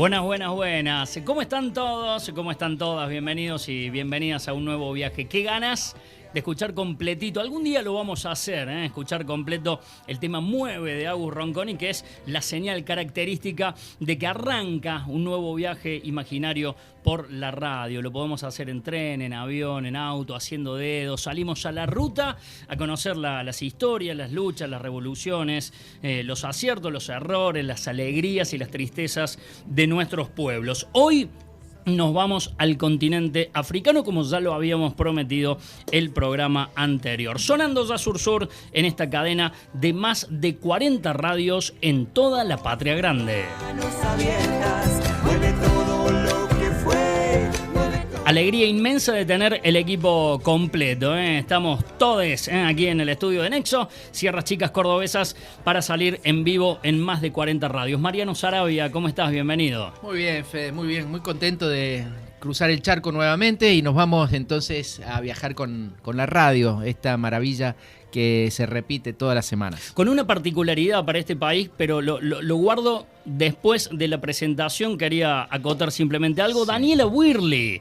Buenas, buenas, buenas. ¿Cómo están todos? ¿Cómo están todas? Bienvenidos y bienvenidas a un nuevo viaje. ¿Qué ganas de escuchar completito? Algún día lo vamos a hacer, escuchar completo el tema Mueve de Agus Ronconi, que es la señal característica de que arranca un nuevo viaje imaginario por la radio. Lo podemos hacer en tren, en avión, en auto, haciendo dedos. Salimos a la ruta a conocer las historias, las luchas, las revoluciones, los aciertos, los errores, las alegrías y las tristezas de nuestros pueblos. Hoy nos vamos al continente africano, como ya lo habíamos prometido el programa anterior. Sonando ya Sur en esta cadena de más de 40 radios en toda la patria grande. Alegría inmensa de tener el equipo completo. Estamos todos aquí en el estudio de Nexo, Sierras Chicas Cordobesas, para salir en vivo en más de 40 radios. Mariano Sarabia, ¿cómo estás? Bienvenido. Muy bien, Fede, muy bien. Muy contento de cruzar el charco nuevamente y nos vamos entonces a viajar con la radio, esta maravilla que se repite todas las semanas. Con una particularidad para este país, pero lo guardo después de la presentación. Quería acotar simplemente algo. Sí. Daniela Wirli.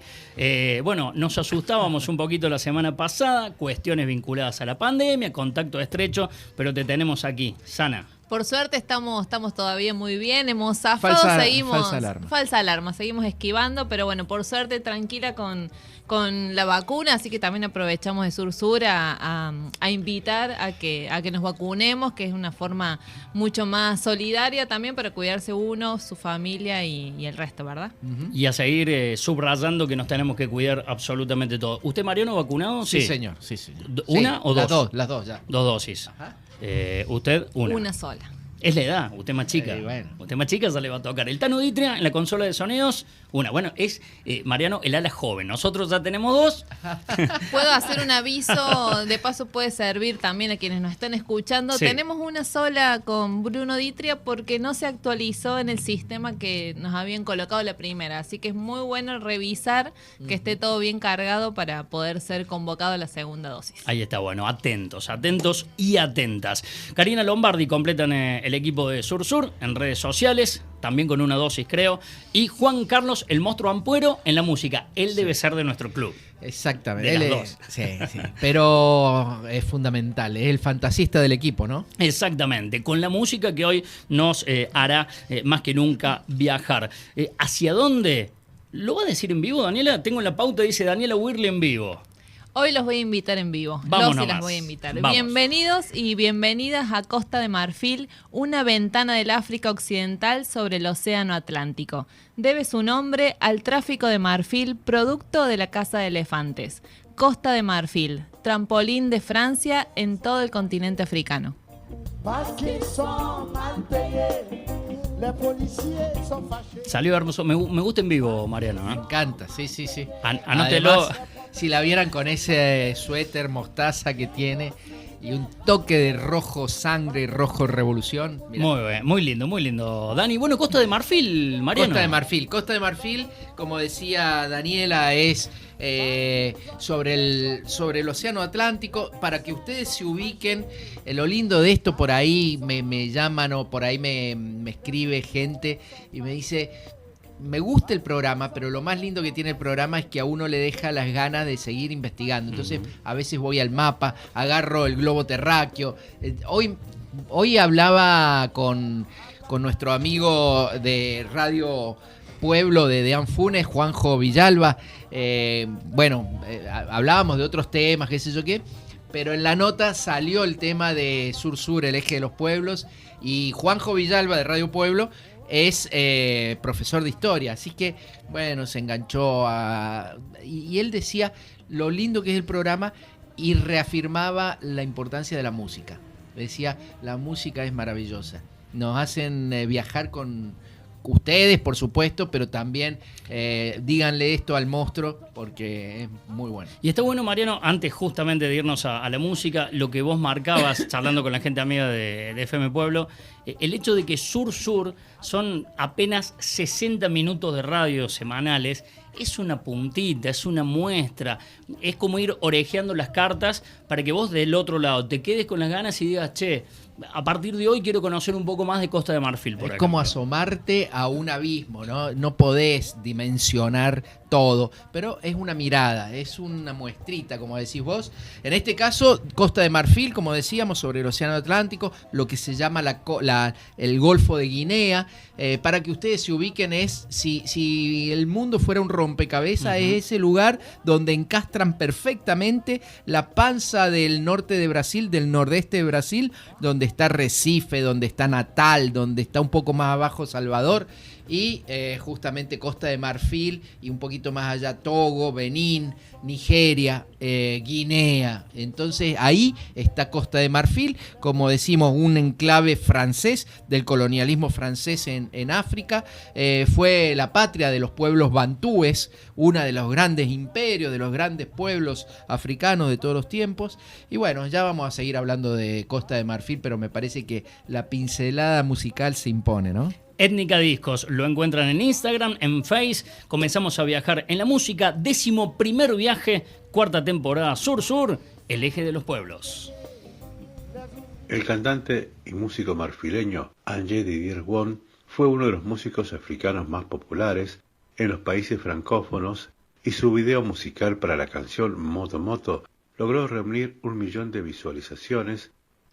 Bueno, nos asustábamos un poquito la semana pasada, cuestiones vinculadas a la pandemia, contacto estrecho, pero te tenemos aquí, sana. Por suerte estamos todavía muy bien, hemos zafado, seguimos... Falsa alarma, seguimos esquivando, pero bueno, por suerte tranquila con la vacuna, así que también aprovechamos de Sur a invitar a que nos vacunemos, que es una forma mucho más solidaria también para cuidarse uno, su familia y el resto, ¿verdad? Uh-huh. Y a seguir subrayando que nos tenemos que cuidar absolutamente todos. ¿Usted, Mariano, vacunado? Sí, señor. Sí. ¿Una o dos? Las dos ya. Dos dosis. Ajá. ¿Usted? Una sola. Es la edad, usted más chica. Bueno. Usted más chica ya le va a tocar. El Tano Ditria en la consola de sonidos, una. Bueno, es Mariano el ala joven. Nosotros ya tenemos dos. Puedo hacer un aviso, de paso puede servir también a quienes nos están escuchando. Sí. Tenemos una sola con Bruno Ditria porque no se actualizó en el sistema que nos habían colocado la primera. Así que es muy bueno revisar que esté todo bien cargado para poder ser convocado a la segunda dosis. Ahí está, bueno, atentos y atentas. Karina Lombardi completan el equipo de Sur en redes sociales, también con una dosis creo, y Juan Carlos el Monstruo Ampuero en la música. Él debe ser de nuestro club. Exactamente. De las dos. Sí. Pero es fundamental, es el fantasista del equipo, ¿no? Exactamente, con la música que hoy nos hará más que nunca viajar. ¿Hacia dónde? ¿Lo va a decir en vivo, Daniela? Tengo en la pauta, dice Daniela Wirli en vivo. Hoy los voy a invitar en vivo. Las voy a invitar. Vamos. Bienvenidos y bienvenidas a Costa de Marfil, una ventana del África Occidental sobre el Océano Atlántico. Debe su nombre al tráfico de marfil, producto de la caza de elefantes. Costa de Marfil, trampolín de Francia en todo el continente africano. Salió hermoso. Me gusta en vivo, Mariano. Me encanta, sí. Anótelo. Además, si la vieran con ese suéter mostaza que tiene y un toque de rojo sangre y rojo revolución. Mirá. Muy bien, muy lindo. Dani, bueno, Costa de Marfil, Mariano. Costa de Marfil, como decía Daniela, es sobre el Océano Atlántico. Para que ustedes se ubiquen, lo lindo de esto, por ahí me llaman o por ahí me escribe gente y me dice... Me gusta el programa, pero lo más lindo que tiene el programa es que a uno le deja las ganas de seguir investigando. Entonces, a veces voy al mapa, agarro el globo terráqueo. Hoy hablaba con nuestro amigo de Radio Pueblo de Anfunes, Juanjo Villalba. Hablábamos de otros temas, qué sé yo qué. Pero en la nota salió el tema de Sur, el eje de los pueblos. Y Juanjo Villalba de Radio Pueblo es profesor de historia, así que, bueno, se enganchó y él decía lo lindo que es el programa y reafirmaba la importancia de la música. Decía, la música es maravillosa. Nos hacen viajar con ustedes, por supuesto, pero también díganle esto al monstruo porque es muy bueno. Y está bueno, Mariano, antes justamente de irnos a la música, lo que vos marcabas charlando con la gente amiga de FM Pueblo, el hecho de que Sur son apenas 60 minutos de radio semanales, es una puntita, es una muestra, es como ir orejeando las cartas para que vos del otro lado te quedes con las ganas y digas, che, a partir de hoy quiero conocer un poco más de Costa de Marfil. Es como asomarte a un abismo, ¿no? No podés dimensionar todo, pero es una mirada, es una muestrita, como decís vos. En este caso, Costa de Marfil, como decíamos, sobre el Océano Atlántico, lo que se llama el Golfo de Guinea. Para que ustedes se ubiquen, es si el mundo fuera un rompecabezas, es ese lugar donde encastran perfectamente la panza del norte de Brasil, del nordeste de Brasil, donde está Recife, donde está Natal, donde está un poco más abajo Salvador, y justamente Costa de Marfil, y un poquito más allá Togo, Benín, Nigeria, Guinea. Entonces ahí está Costa de Marfil, como decimos, un enclave francés del colonialismo francés en África. Fue la patria de los pueblos bantúes, una de los grandes imperios, de los grandes pueblos africanos de todos los tiempos. Y bueno, ya vamos a seguir hablando de Costa de Marfil, pero me parece que la pincelada musical se impone, ¿no? Étnica Discos, lo encuentran en Instagram, en Face. Comenzamos a viajar en la música. 11º viaje, 4ª temporada, Sur-Sur, el eje de los pueblos. El cantante y músico marfileño Angé Didier Won fue uno de los músicos africanos más populares en los países francófonos, y su video musical para la canción Moto Moto logró reunir 1 millón de visualizaciones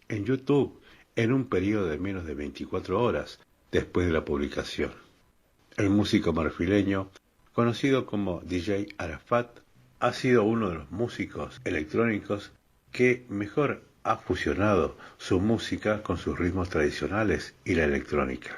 en YouTube en un periodo de menos de 24 horas después de la publicación. El músico marfileño, conocido como DJ Arafat, ha sido uno de los músicos electrónicos que mejor ha fusionado su música con sus ritmos tradicionales y la electrónica.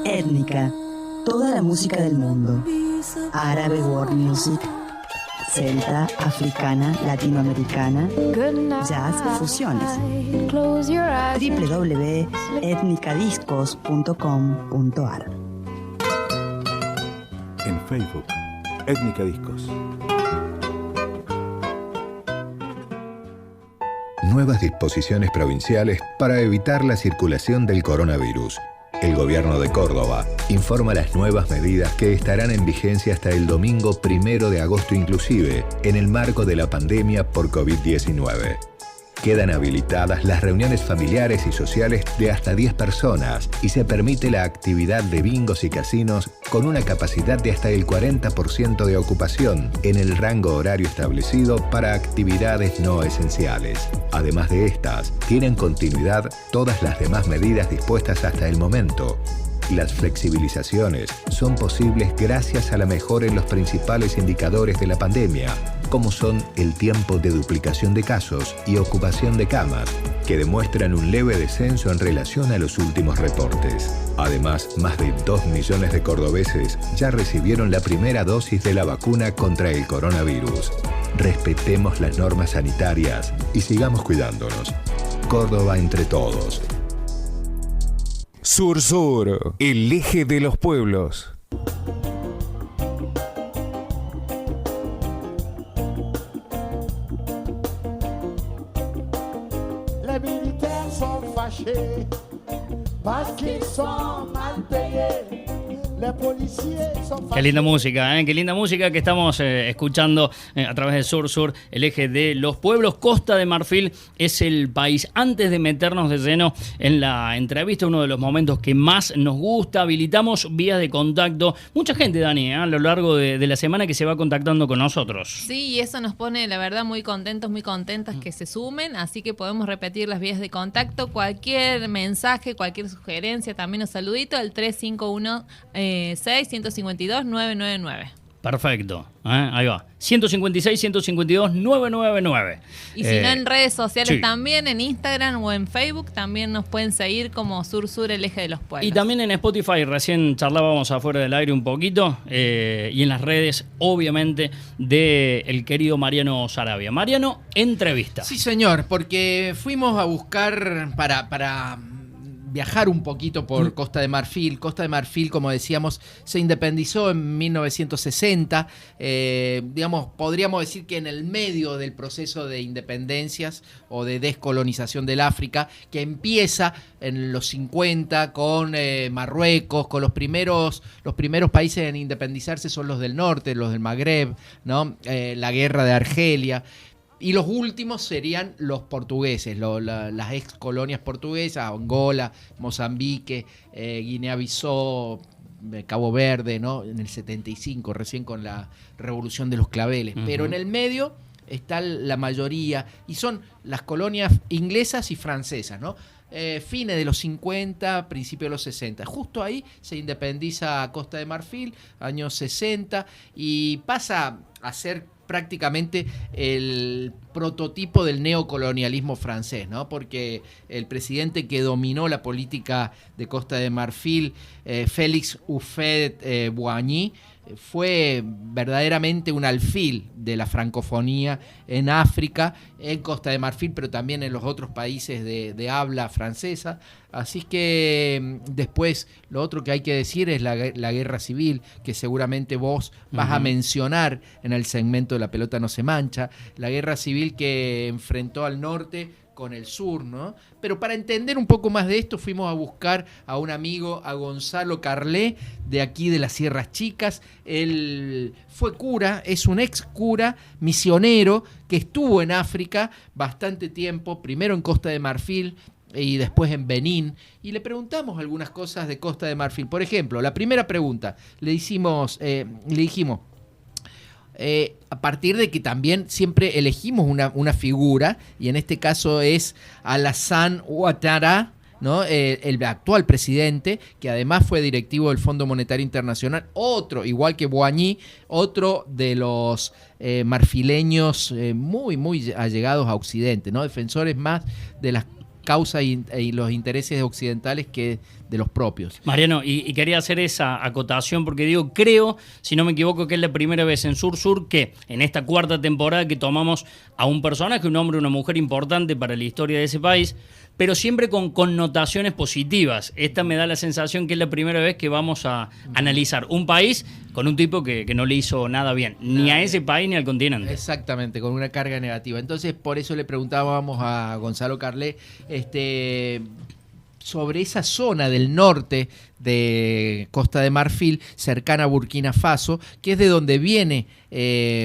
Étnica, toda la música del mundo. Árabe world music, celta, africana, latinoamericana, jazz y fusiones. www.etnicadiscos.com.ar. En Facebook, Étnica Discos. Nuevas disposiciones provinciales para evitar la circulación del coronavirus. El Gobierno de Córdoba informa las nuevas medidas que estarán en vigencia hasta el domingo 1 de agosto inclusive, en el marco de la pandemia por COVID-19. Quedan habilitadas las reuniones familiares y sociales de hasta 10 personas y se permite la actividad de bingos y casinos con una capacidad de hasta el 40% de ocupación en el rango horario establecido para actividades no esenciales. Además de estas, tienen continuidad todas las demás medidas dispuestas hasta el momento. Las flexibilizaciones son posibles gracias a la mejora en los principales indicadores de la pandemia, como son el tiempo de duplicación de casos y ocupación de camas, que demuestran un leve descenso en relación a los últimos reportes. Además, más de 2 millones de cordobeses ya recibieron la primera dosis de la vacuna contra el coronavirus. Respetemos las normas sanitarias y sigamos cuidándonos. Córdoba entre todos. Sur Sur, el eje de los pueblos. Les militaires sont fâchés parce qu'ils sont mal payés. Qué linda música, ¿eh? Qué linda música que estamos escuchando a través de Sur Sur, el eje de los pueblos. Costa de Marfil es el país. Antes de meternos de lleno en la entrevista, uno de los momentos que más nos gusta, habilitamos vías de contacto. Mucha gente, Dani, a lo largo de la semana que se va contactando con nosotros. Sí, y eso nos pone, la verdad, muy contentos, muy contentas que se sumen. Así que podemos repetir las vías de contacto. Cualquier mensaje, cualquier sugerencia, también un saludito al 351 6-152-999. Perfecto, ahí va. 156-152-999. Y si no, en redes sociales sí. También, en Instagram o en Facebook, también nos pueden seguir como Sur Sur, el eje de los pueblos. Y también en Spotify, recién charlábamos afuera del aire un poquito, y en las redes, obviamente, del querido Mariano Sarabia. Mariano, entrevista. Sí, señor, porque fuimos a buscar para viajar un poquito por Costa de Marfil. Costa de Marfil, como decíamos, se independizó en 1960. Digamos, podríamos decir que en el medio del proceso de independencias o de descolonización del África, que empieza en los 50 con Marruecos, con los primeros países en independizarse son los del norte, los del Magreb, ¿no? La guerra de Argelia. Y los últimos serían los portugueses, las ex colonias portuguesas, Angola, Mozambique, Guinea-Bissau, Cabo Verde, ¿no? En el 75, recién con la revolución de los claveles. Uh-huh. Pero en el medio está la mayoría, y son las colonias inglesas y francesas, ¿no? Fines de los 50, principios de los 60. Justo ahí se independiza Costa de Marfil, años 60, y pasa a ser prácticamente el prototipo del neocolonialismo francés, ¿no? Porque el presidente que dominó la política de Costa de Marfil, Félix Houphouët-Boigny, fue verdaderamente un alfil de la francofonía en África, en Costa de Marfil, pero también en los otros países de habla francesa. Así que después lo otro que hay que decir es la guerra civil, que seguramente vos vas a mencionar en el segmento de La pelota no se mancha, la guerra civil que enfrentó al norte con el sur, ¿no? Pero para entender un poco más de esto fuimos a buscar a un amigo, a Gonzalo Carlé, de aquí de las Sierras Chicas. Él fue cura, es un ex cura misionero que estuvo en África bastante tiempo, primero en Costa de Marfil y después en Benín, y le preguntamos algunas cosas de Costa de Marfil. Por ejemplo, la primera pregunta, le dijimos, a partir de que también siempre elegimos una figura, y en este caso es Alassane Ouattara, ¿no? El actual presidente, que además fue directivo del Fondo Monetario Internacional, otro, igual que Boigny, otro de los marfileños muy, muy allegados a Occidente, ¿no? Defensores más de las causas y los intereses occidentales que de los propios. Mariano, y quería hacer esa acotación porque digo, creo, si no me equivoco, que es la primera vez en Sur que en esta cuarta temporada que tomamos a un personaje, un hombre, una mujer importante para la historia de ese país, pero siempre con connotaciones positivas. Esta me da la sensación que es la primera vez que vamos a analizar un país con un tipo que no le hizo nada bien, ni a ese país ni al continente. Exactamente, con una carga negativa. Entonces, por eso le preguntábamos a Gonzalo Carlet sobre esa zona del norte de Costa de Marfil, cercana a Burkina Faso, que es de donde viene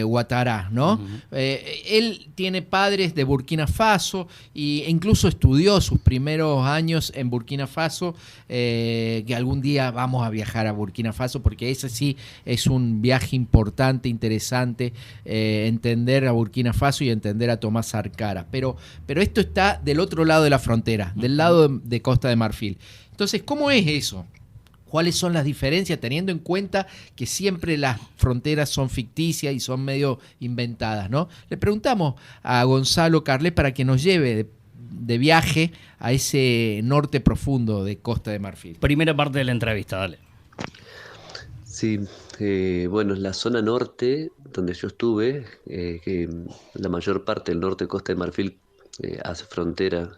Ouattara, ¿no? Uh-huh. Él tiene padres de Burkina Faso e incluso estudió sus primeros años en Burkina Faso, que algún día vamos a viajar a Burkina Faso, porque ese sí es un viaje importante, interesante, entender a Burkina Faso y entender a Tomás Sankara. Pero esto está del otro lado de la frontera, del lado de Costa de Marfil. Entonces, ¿cómo es eso? ¿Cuáles son las diferencias, teniendo en cuenta que siempre las fronteras son ficticias y son medio inventadas, ¿no? Le preguntamos a Gonzalo Carlet para que nos lleve de viaje a ese norte profundo de Costa de Marfil. Primera parte de la entrevista, dale. Sí, bueno, en la zona norte donde yo estuve, que la mayor parte del norte de Costa de Marfil hace frontera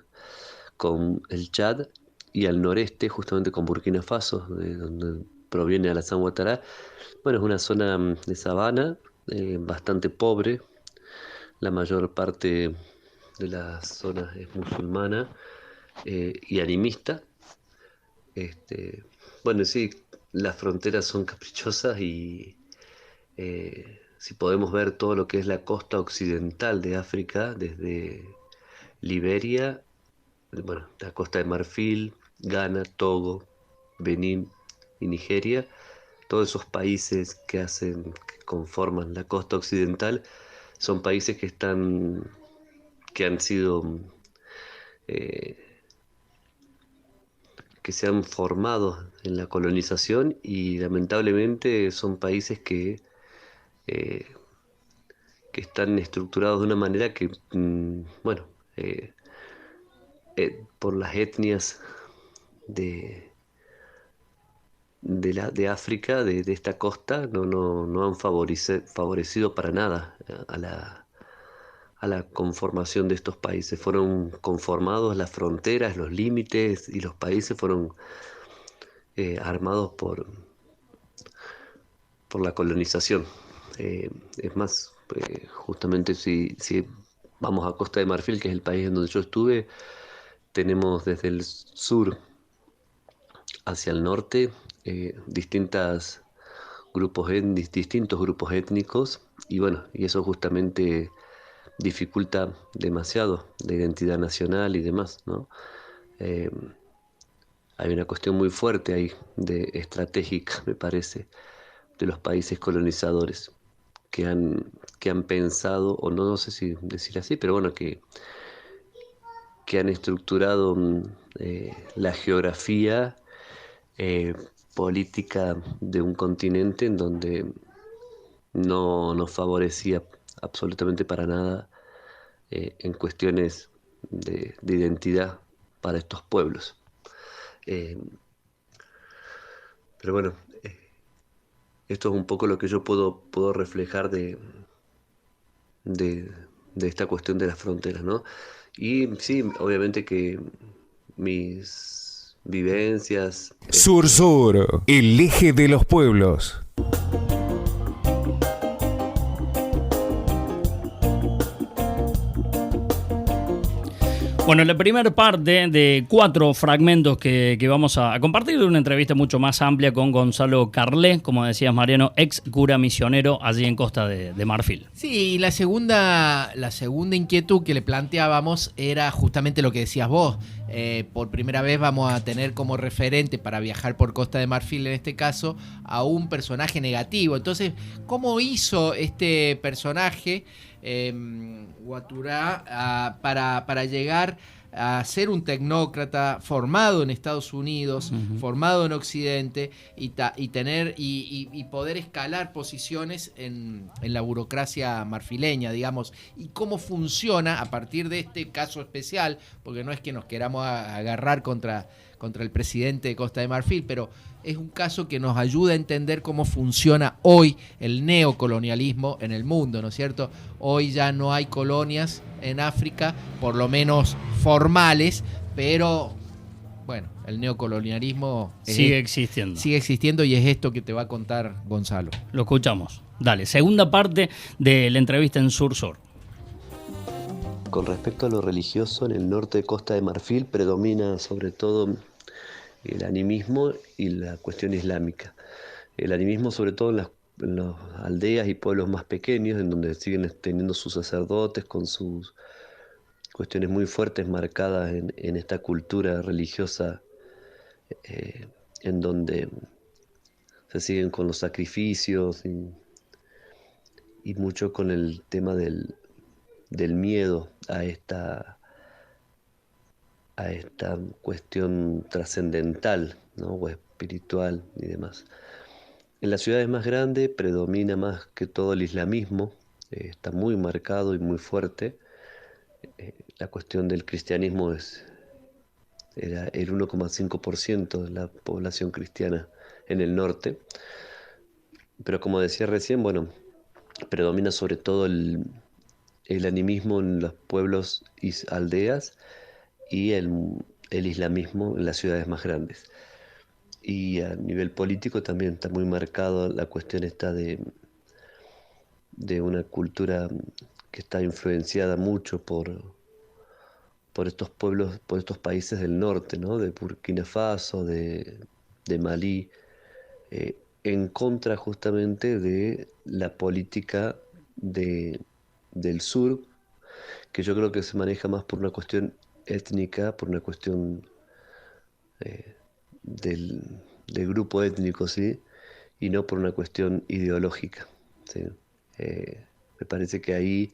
con el Chad, y al noreste justamente con Burkina Faso, de donde proviene Alassane Ouattara. Bueno, es una zona de sabana, bastante pobre. La mayor parte de la zona es musulmana y animista. Bueno, sí, las fronteras son caprichosas y si podemos ver todo lo que es la costa occidental de África, desde Liberia, bueno, la Costa de Marfil, Ghana, Togo, Benín y Nigeria, todos esos países que conforman la costa occidental, son países que han sido, que se han formado en la colonización, y lamentablemente son países que están estructurados de una manera que, bueno, por las etnias de África, de esta costa, no han favorecido para nada a la conformación de estos países. Fueron conformados las fronteras, los límites, y los países fueron armados por la colonización. Es más, justamente si vamos a Costa de Marfil, que es el país en donde yo estuve, tenemos desde el sur hacia el norte distintos grupos étnicos, y bueno, y eso justamente dificulta demasiado la identidad nacional y demás, ¿no? Hay una cuestión muy fuerte ahí, estratégica, me parece, de los países colonizadores que han pensado, o no sé si decir así, pero bueno, que han estructurado la geografía política de un continente en donde no favorecía absolutamente para nada en cuestiones de identidad para estos pueblos. Pero bueno, esto es un poco lo que yo puedo reflejar de esta cuestión de las fronteras, ¿no? Y sí, obviamente que mis vivencias... Sur, el eje de los pueblos. Bueno, la primera parte de 4 fragmentos que vamos a compartir de una entrevista mucho más amplia con Gonzalo Carlet, como decías, Mariano, ex cura misionero allí en Costa de Marfil. Sí, y la segunda inquietud que le planteábamos era justamente lo que decías vos. Por primera vez vamos a tener como referente para viajar por Costa de Marfil, en este caso, a un personaje negativo. Entonces, ¿cómo hizo este personaje, Ouattara, para llegar a ser un tecnócrata formado en Estados Unidos, formado en Occidente, y poder escalar posiciones en la burocracia marfileña, digamos, y cómo funciona a partir de este caso especial, porque no es que nos queramos agarrar contra el presidente de Costa de Marfil, pero es un caso que nos ayuda a entender cómo funciona hoy el neocolonialismo en el mundo, ¿no es cierto? Hoy ya no hay colonias en África, por lo menos formales, pero bueno, el neocolonialismo sigue existiendo. Sigue existiendo, y es esto que te va a contar Gonzalo. Lo escuchamos. Dale, segunda parte de la entrevista en Sur Sur. Con respecto a lo religioso, en el norte de Costa de Marfil predomina sobre todo el animismo y la cuestión islámica. El animismo sobre todo en las aldeas y pueblos más pequeños, en donde siguen teniendo sus sacerdotes con sus cuestiones muy fuertes marcadas en esta cultura religiosa, en donde se siguen con los sacrificios y mucho con el tema del miedo a esta cuestión trascendental, ¿no? O espiritual y demás. En las ciudades más grandes predomina más que todo el islamismo, está muy marcado y muy fuerte. La cuestión del cristianismo era el 1,5% de la población cristiana en el norte. Pero como decía recién, bueno, predomina sobre todo el animismo en los pueblos y aldeas, y el islamismo en las ciudades más grandes. Y a nivel político también está muy marcado la cuestión esta de una cultura que está influenciada mucho por estos pueblos, por estos países del norte, ¿no? De Burkina Faso, de Malí, en contra justamente de la política del sur, que yo creo que se maneja más por una cuestión étnica, por una cuestión del grupo étnico, ¿sí? Y no por una cuestión ideológica, ¿sí? Me parece que ahí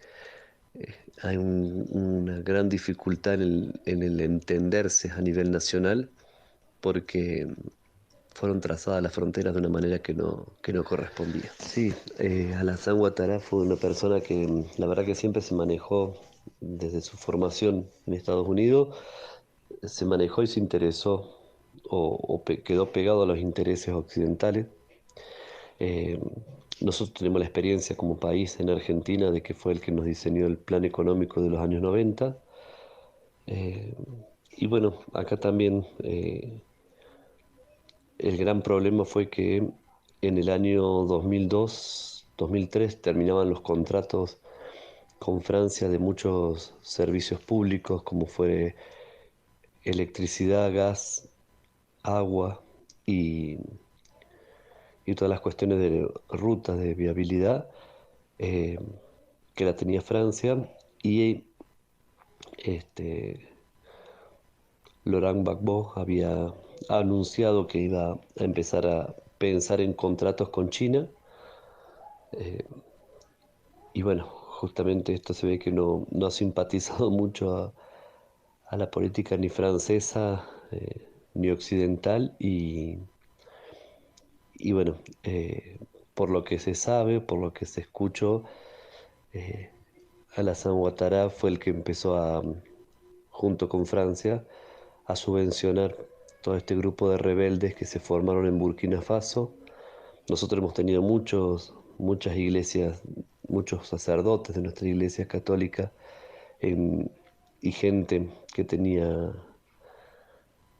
hay una gran dificultad en el entenderse a nivel nacional, porque fueron trazadas las fronteras de una manera que no correspondía. Sí, Alassane Ouattara fue una persona que la verdad que siempre se manejó desde su formación en Estados Unidos, se manejó y se interesó quedó pegado a los intereses occidentales. Nosotros tenemos la experiencia como país en Argentina de que fue el que nos diseñó el plan económico de los años 90. Y bueno, acá también el gran problema fue que en el año 2002-2003 terminaban los contratos con Francia de muchos servicios públicos, como fue electricidad, gas, agua y todas las cuestiones de rutas de viabilidad, que la tenía Francia, y Laurent Gbagbo había anunciado que iba a empezar a pensar en contratos con China, y bueno, justamente esto se ve que no ha simpatizado mucho a la política ni francesa ni occidental, y bueno, por lo que se sabe, por lo que se escuchó, Alassane Ouattara fue el que empezó junto con Francia, a subvencionar todo este grupo de rebeldes que se formaron en Burkina Faso. Nosotros hemos tenido muchas iglesias, muchos sacerdotes de nuestra iglesia católica y gente que tenía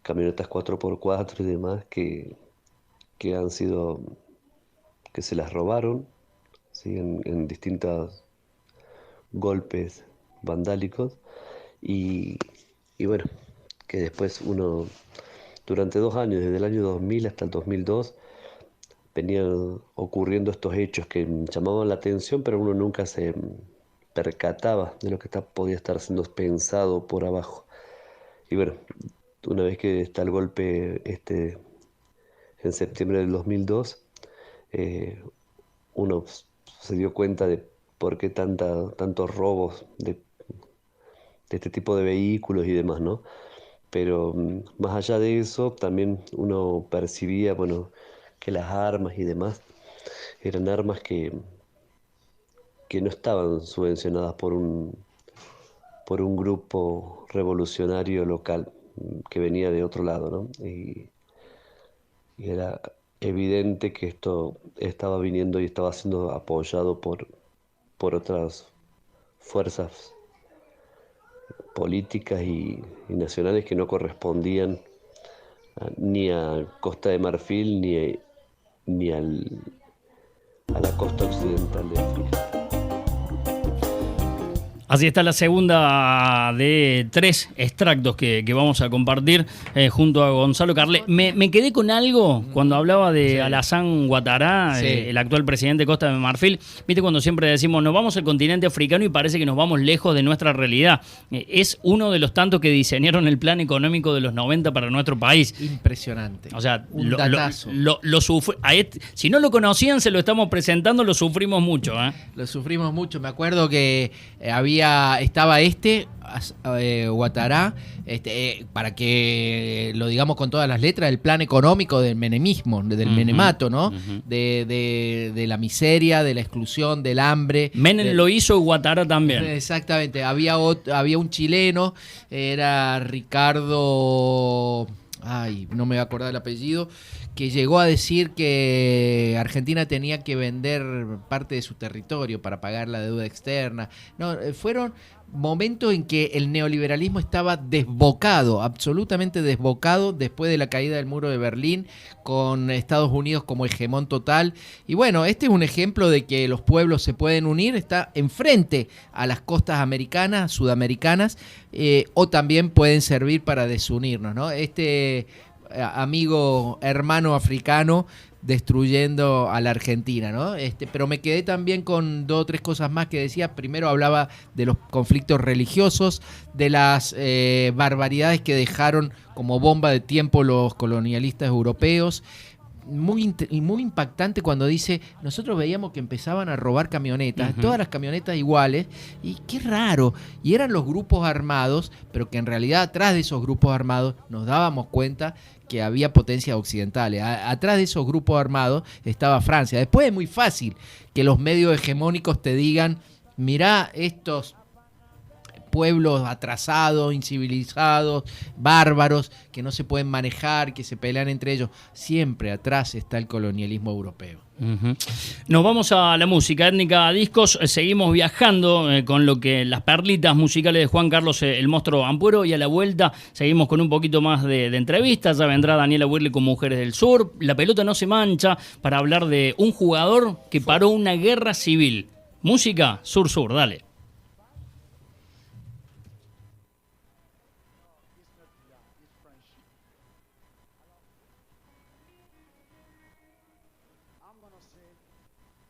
camionetas 4x4 y demás que se las robaron, ¿sí? en distintos golpes vandálicos, y bueno, que después durante 2 años, desde el año 2000 hasta el 2002, venían ocurriendo estos hechos que llamaban la atención, pero uno nunca se percataba de lo que podía estar siendo pensado por abajo. Y bueno, una vez que está el golpe en septiembre del 2002, uno se dio cuenta de por qué tantos robos este tipo de vehículos y demás, ¿no? Pero más allá de eso, también uno percibía, bueno, que las armas y demás eran armas que no estaban subvencionadas por un grupo revolucionario local que venía de otro lado, ¿no? Y era evidente que esto estaba viniendo y estaba siendo apoyado por otras fuerzas políticas y nacionales que no correspondían ni a Costa de Marfil ni a la costa occidental de África. Así está la segunda de 3 extractos que vamos a compartir junto a Gonzalo Carlet. Me quedé con algo cuando hablaba de Alassane Ouattara, el actual presidente de Costa de Marfil. Viste cuando siempre decimos, nos vamos al continente africano y parece que nos vamos lejos de nuestra realidad. Es uno de los tantos que diseñaron el plan económico de los 90 para nuestro país. Impresionante. O sea, si no lo conocían, se lo estamos presentando, lo sufrimos mucho. Lo sufrimos mucho. Me acuerdo que estaba Ouattara, para que lo digamos con todas las letras, el plan económico del menemismo, del menemato, ¿no? De la miseria, de la exclusión, del hambre. Menem lo hizo, Ouattara también. Exactamente. Había un chileno, era Ricardo... no me voy a acordar el apellido, que llegó a decir que Argentina tenía que vender parte de su territorio para pagar la deuda externa. No, fueron momentos en que el neoliberalismo estaba desbocado, absolutamente desbocado, después de la caída del muro de Berlín, con Estados Unidos como hegemón total. Y bueno, este es un ejemplo de que los pueblos se pueden unir, está enfrente a las costas americanas, sudamericanas, o también pueden servir para desunirnos, ¿no? Amigo hermano africano destruyendo a la Argentina, ¿no? Pero me quedé también con 2 o 3 cosas más que decía. Primero hablaba de los conflictos religiosos, de las barbaridades que dejaron como bomba de tiempo los colonialistas europeos. Muy impactante cuando dice, nosotros veíamos que empezaban a robar camionetas, todas las camionetas iguales, y qué raro, y eran los grupos armados, pero que en realidad atrás de esos grupos armados nos dábamos cuenta que había potencias occidentales. Atrás de esos grupos armados estaba Francia. Después es muy fácil que los medios hegemónicos te digan, mirá estos pueblos atrasados, incivilizados, bárbaros, que no se pueden manejar, que se pelean entre ellos. Siempre atrás está el colonialismo europeo. Nos vamos a la música étnica discos. Seguimos viajando con las perlitas musicales de Juan Carlos el Monstruo Ampuero, y a la vuelta seguimos con un poquito más de entrevistas. Ya vendrá Daniela Wirle con Mujeres del Sur. La pelota no se mancha, para hablar de un jugador que paró una guerra civil. Música Sur-Sur, dale.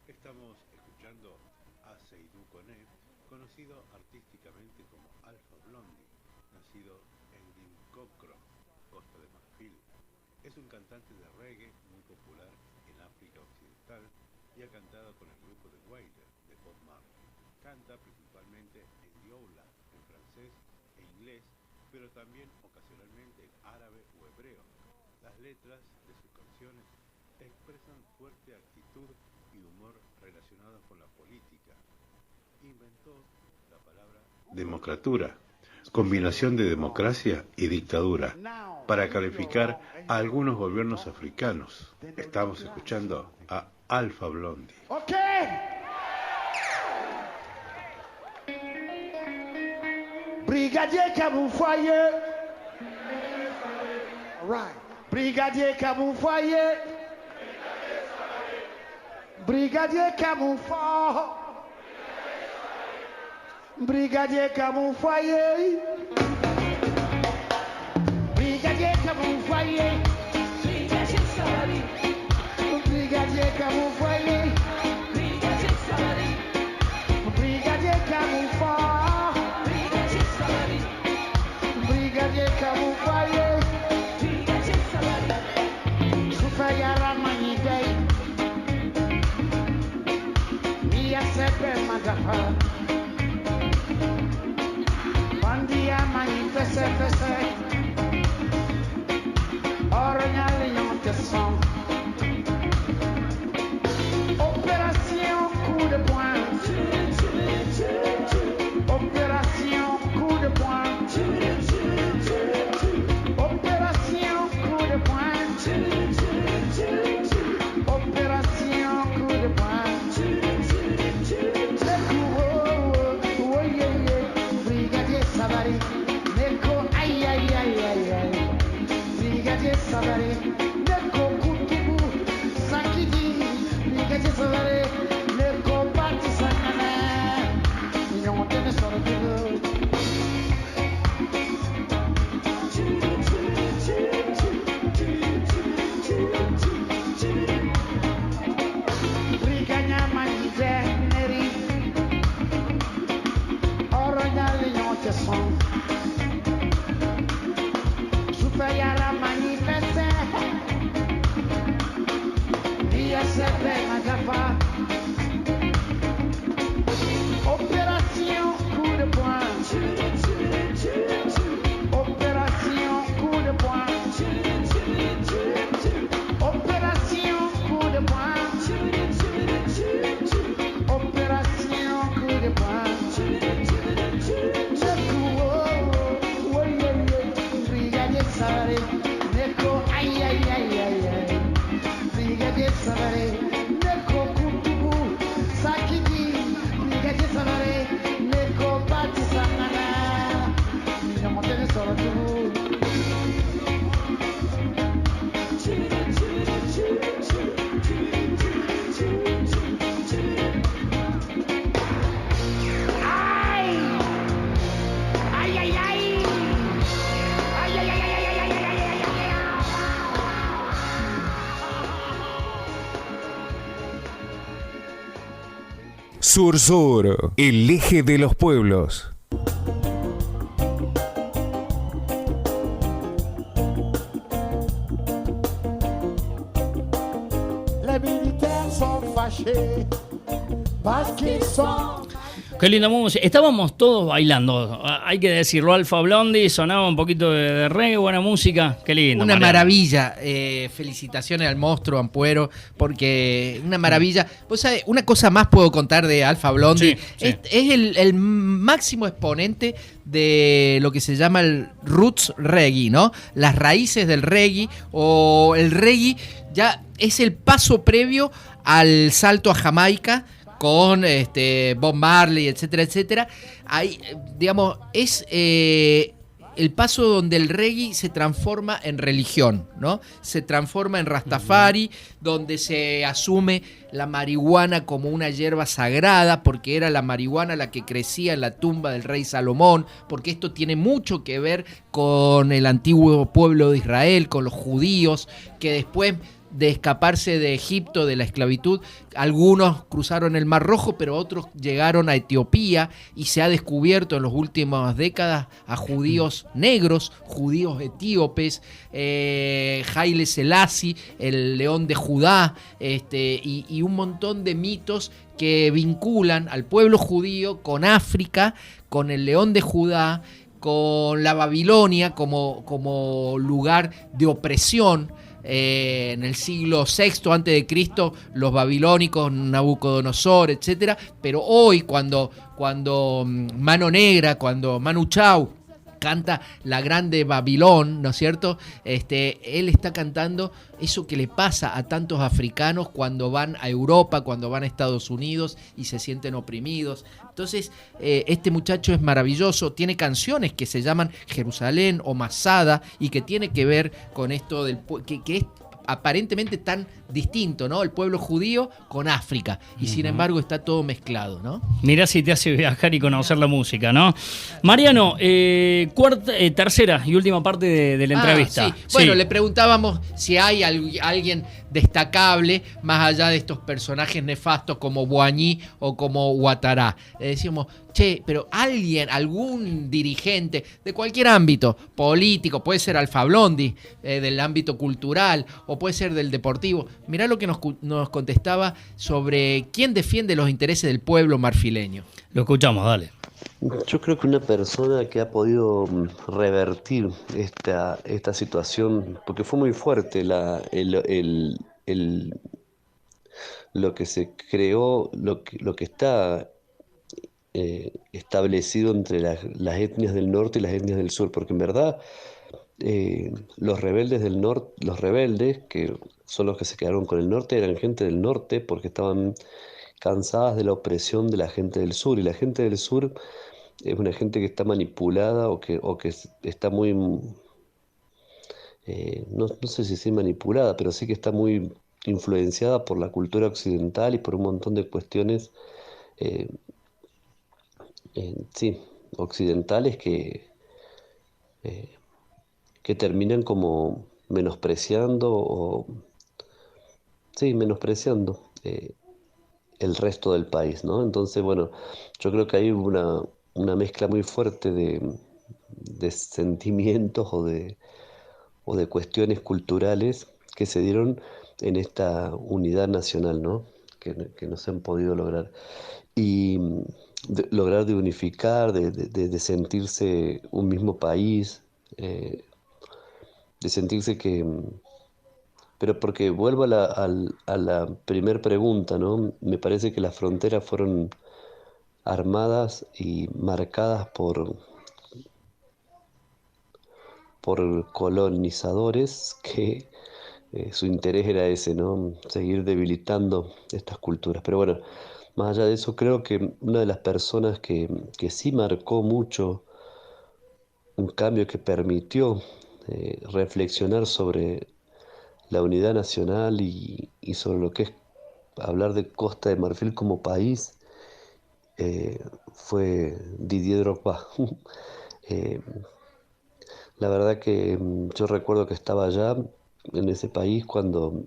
Estamos escuchando a Seydou Koné, conocido artísticamente como Alpha Blondy, nacido en Limpopo, Costa de Marfil. Es un cantante de reggae muy popular en África Occidental y ha cantado con el grupo de Wailers de Bob Marley. Canta principalmente en dioula, en francés e inglés, pero también ocasionalmente en árabe o hebreo. Las letras de sus canciones expresan fuerte actitud y humor relacionados con la política. Inventó la palabra democratura, combinación de democracia y dictadura, para calificar a algunos gobiernos africanos. Estamos escuchando a Alpha Blondy. Okay. Brigadier Camouflage. All right. Brigadier Camouflage. Brigadier Camouflage. Brigadier Camouflage. Brigadier Camouflage. Brigadier Camouflage. Brigadier Camouflage. Brigadier Camouflage. Sufayara Manidei. Mia Sepe Magafa. Bandi sabare, neko ay ay ay ay ay. Brigadier sabare, neko kutubu, sakiji. Brigadier sabare, neko pati sangana. Mina montene solo tu. Sur Sur, el eje de los pueblos. Les militaires sont fâchés parce qu'ils sont. Qué linda música. Estábamos todos bailando, hay que decirlo. Alfa Blondie, sonaba un poquito de reggae, buena música. Qué lindo. Una Mariano. maravilla. Felicitaciones al monstruo Ampuero, porque una maravilla. Vos sabés, una cosa más puedo contar de Alfa Blondie. Sí. Es el máximo exponente de lo que se llama el roots reggae, ¿no? Las raíces del reggae, o el reggae ya es el paso previo al salto a Jamaica con Bob Marley, etcétera, etcétera. Ahí, digamos, es el paso donde el reggae se transforma en religión, ¿no? Se transforma en Rastafari, donde se asume la marihuana como una hierba sagrada, porque era la marihuana la que crecía en la tumba del rey Salomón, porque esto tiene mucho que ver con el antiguo pueblo de Israel, con los judíos, que después de escaparse de Egipto, de la esclavitud, algunos cruzaron el Mar Rojo, pero otros llegaron a Etiopía, y se ha descubierto en las últimas décadas a judíos negros, judíos etíopes, Haile Selassie, el león de Judá, y un montón de mitos que vinculan al pueblo judío con África, con el león de Judá, con la Babilonia como lugar de opresión. En el siglo VI a.C., los babilónicos, Nabucodonosor, etcétera. Pero hoy, cuando Mano Negra, cuando Manu Chao canta La Grande Babilón, ¿no es cierto? Él está cantando eso que le pasa a tantos africanos cuando van a Europa, cuando van a Estados Unidos y se sienten oprimidos. Entonces, este muchacho es maravilloso, tiene canciones que se llaman Jerusalén o Masada, y que tiene que ver con esto que es aparentemente tan distinto, ¿no? El pueblo judío con África, y sin embargo está todo mezclado, ¿no? Mirá si te hace viajar y conocer la música, ¿no? Mariano, tercera y última parte de la entrevista. Sí. Bueno, Sí. le preguntábamos si hay alguien destacable más allá de estos personajes nefastos como Boigny o como Ouattara. Le decíamos, pero algún dirigente de cualquier ámbito político, puede ser Alfa Blondie, del ámbito cultural, o puede ser del deportivo. Mirá lo que nos contestaba sobre quién defiende los intereses del pueblo marfileño. Lo escuchamos, dale. Yo creo que una persona que ha podido revertir esta situación, porque fue muy fuerte lo que se creó, lo que está establecido entre las etnias del norte y las etnias del sur, porque en verdad los rebeldes del norte, los rebeldes que son los que se quedaron con el norte, eran gente del norte porque estaban cansadas de la opresión de la gente del sur, y la gente del sur es una gente que está manipulada o que está muy, no sé si manipulada, pero sí que está muy influenciada por la cultura occidental y por un montón de cuestiones occidentales que terminan como menospreciando el resto del país, ¿no? Entonces, bueno, yo creo que hay una mezcla muy fuerte de sentimientos o de cuestiones culturales que se dieron en esta unidad nacional, ¿no? Que no se han podido lograr. Y lograr de unificar, de sentirse un mismo país, de sentirse que... Pero porque vuelvo a la primer pregunta, ¿no? Me parece que las fronteras fueron armadas y marcadas por por colonizadores que su interés era ese, ¿no? Seguir debilitando estas culturas. Pero bueno, más allá de eso, creo que una de las personas que sí marcó mucho un cambio que permitió reflexionar sobre la unidad nacional y sobre lo que es hablar de Costa de Marfil como país, fue Didier Drogba. La verdad que yo recuerdo que estaba allá en ese país cuando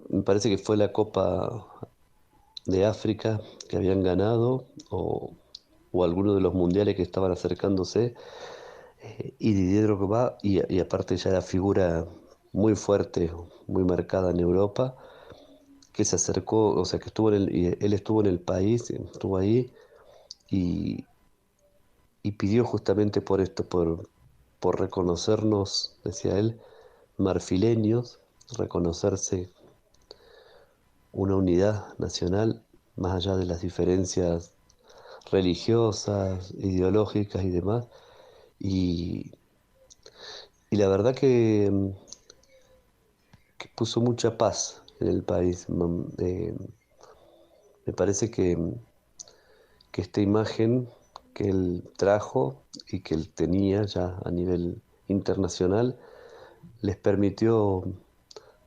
me parece que fue la Copa de África que habían ganado o alguno de los mundiales que estaban acercándose, y Didier Drogba, y aparte ya era figura muy fuerte, muy marcada en Europa, que se acercó, o sea que él estuvo en el país, estuvo ahí y pidió justamente por esto, por reconocernos, decía él, marfileños, reconocerse una unidad nacional más allá de las diferencias religiosas, ideológicas y demás. Y la verdad que puso mucha paz en el país. Me parece que esta imagen que él trajo y que él tenía ya a nivel internacional les permitió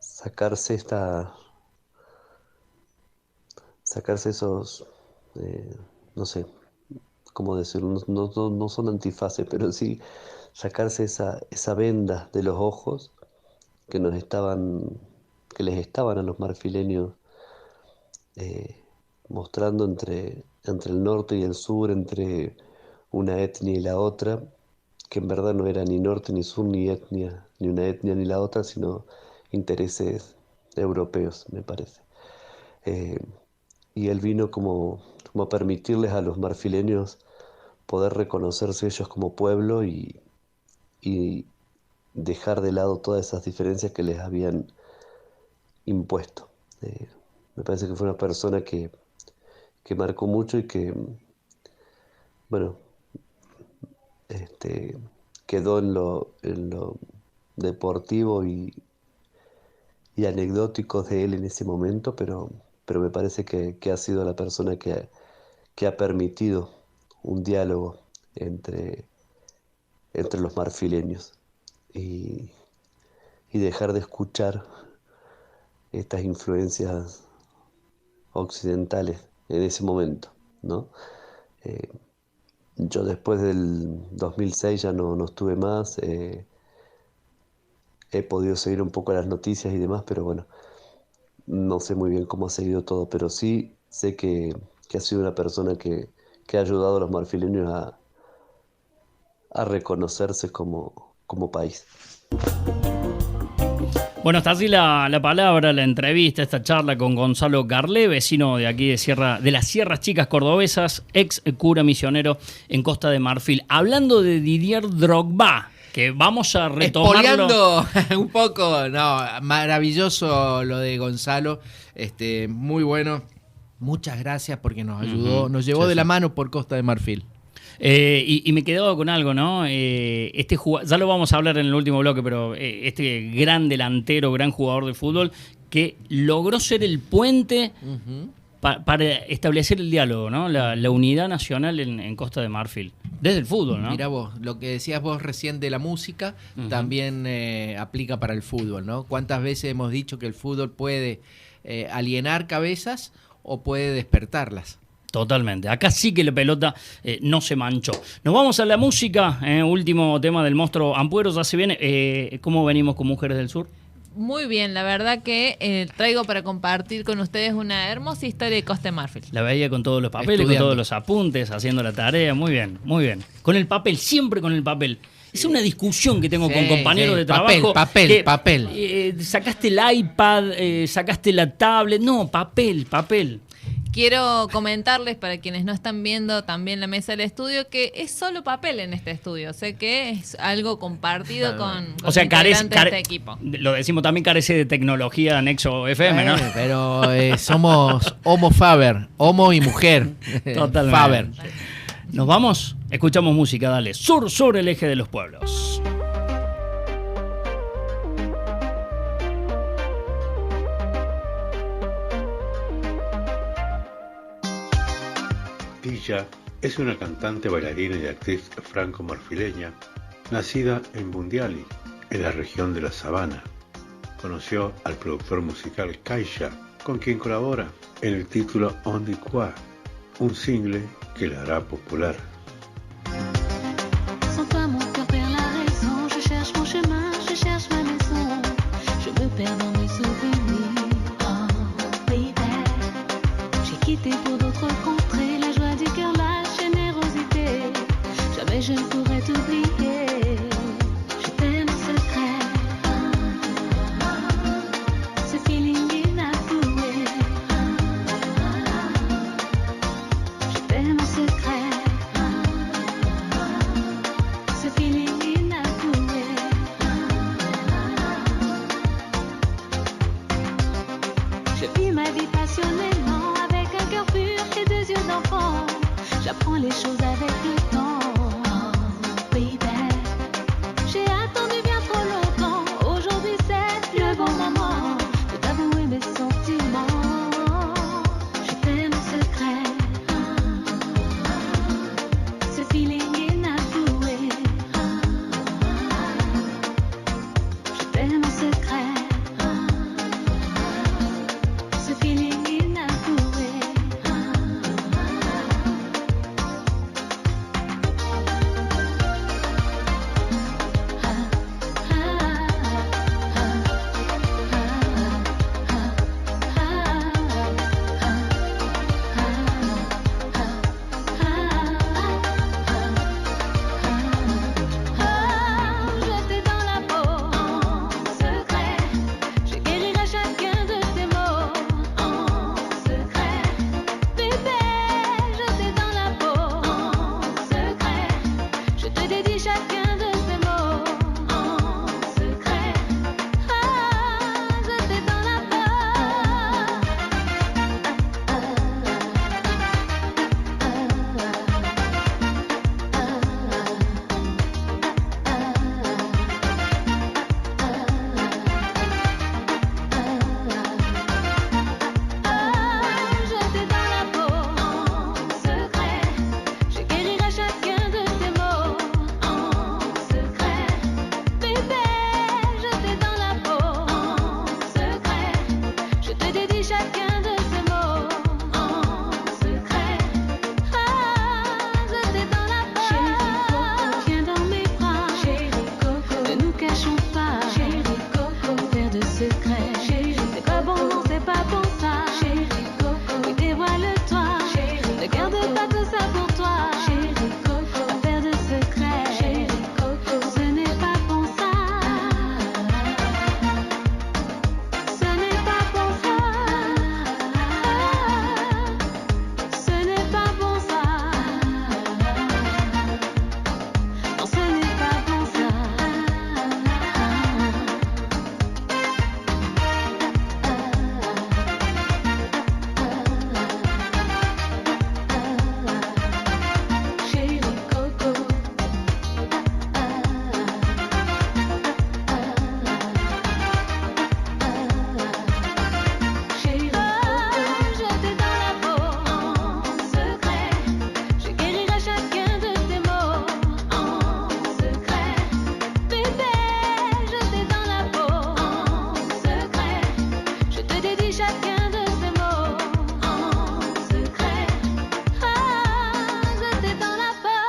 sacarse esos, no sé cómo decirlo, no son antifaces, pero sí sacarse esa venda de los ojos que les estaban a los marfileños, mostrando entre el norte y el sur, entre una etnia y la otra, que en verdad no era ni norte ni sur, ni una etnia ni la otra, sino intereses europeos, me parece. Y él vino como a permitirles a los marfileños poder reconocerse ellos como pueblo y dejar de lado todas esas diferencias que les habían impuesto. Me parece que fue una persona que marcó mucho y que, bueno, quedó en lo deportivo y anecdótico de él en ese momento, pero me parece que ha sido la persona que ha permitido un diálogo entre los marfileños y dejar de escuchar estas influencias occidentales en ese momento, ¿no? Yo después del 2006 ya no estuve más, he podido seguir un poco las noticias y demás, pero bueno, no sé muy bien cómo ha seguido todo, pero sí sé que ha sido una persona que ha ayudado a los marfileños a reconocerse como país. Bueno, está así la palabra, la entrevista, esta charla con Gonzalo Garlé, vecino de aquí de las Sierras Chicas Cordobesas, ex cura misionero en Costa de Marfil. Hablando de Didier Drogba, que vamos a retomarlo. Espoleando un poco, no, maravilloso lo de Gonzalo, muy bueno. Muchas gracias porque nos ayudó, nos llevó de la mano por Costa de Marfil. Y me quedaba con algo, ¿no? Ya lo vamos a hablar en el último bloque, pero este gran delantero, gran jugador de fútbol, que logró ser el puente para establecer el diálogo, ¿no? La unidad nacional en Costa de Marfil. Desde el fútbol, ¿no? Mira vos, lo que decías vos recién de la música, también aplica para el fútbol, ¿no? ¿Cuántas veces hemos dicho que el fútbol puede alienar cabezas o puede despertarlas? Totalmente. Acá sí que la pelota no se manchó. Nos vamos a la música. Último tema del monstruo Ampuero. Ya se viene. ¿Cómo venimos con Mujeres del Sur? Muy bien. La verdad que traigo para compartir con ustedes una hermosa historia de Costa de Marfil. La veía con todos los papeles, con todos los apuntes, haciendo la tarea. Muy bien, muy bien. Con el papel, siempre con el papel. Es una discusión que tengo con compañeros de trabajo. Papel. Sacaste el iPad, sacaste la tablet. No, papel. Quiero comentarles, para quienes no están viendo también la mesa del estudio, que es solo papel en este estudio. Sé que es algo compartido con o sea, integrantes de este equipo. Lo decimos también, carece de tecnología Nexo FM, ¿no? Pero somos homo Faber, homo y mujer. Totalmente. Faber. ¿Nos vamos? Escuchamos música, dale. Sur, sur, el eje de los pueblos. Tilla es una cantante, bailarina y actriz franco-marfileña, nacida en Bundiali, en la región de la Sabana. Conoció al productor musical Caixa, con quien colabora en el título On dit quoi, un single que la hará popular. Sans toi mon cœur perd la raison, je cherche mon chemin, je cherche ma maison, je me perds dans mes souvenirs. Oh baby, j'ai quitté pour d'autres contrées, la joie du cœur, la générosité, jamais je ne pourrais t'oublier. Je t'aime en secret, ce feeling inavoué. Je t'aime en secret, ce feeling inavoué. Je vis ma vie passionnément avec un cœur pur et deux yeux d'enfant. J'apprends les choses avec le temps. Oh, baby, j'ai attendu bien trop longtemps. Aujourd'hui c'est le bon moment de t'avouer mes sentiments. Je t'aime en secret, ce feeling inavoué. Je t'aime en secret, ce feeling inavoué. Jeté dans la peau, en secret, je guérirai chacun de tes mots, en secret. Bébé, jeté dans la peau, en secret, je te dédie chacun de ces mots, en secret. Jeté dans la jeté dans la peau, en secret, je guérirai chacun de tes mots, en secret. Bébé, jeté dans la peau, en secret, je te dédie chacun de ces mots, en secret. Jeté dans la peau, chérie Coco, viens dans mes bras, chérie Coco, ne nous cachons pas, chérie Coco, faire de secrets, chérie, c'est pas bon, non c'est pas bon ça, chérie Coco, oui dévoile-toi, chérie, ne garde pas tout ça pour toi, chérie Coco, faire de secrets, chérie Coco, ce n'est pas bon ça, ce n'est pas bon ça, ce n'est pas bon ça, non ce n'est pas bon ça. Chérie Coco, chérie Coco, jeté dans la peau, en secret, je guérirai chacun de tes mots, en secret. Bébé, jeté dans la peau, en secret, je te dédie chacun de ces mots, en secret. Jeté dans la peau.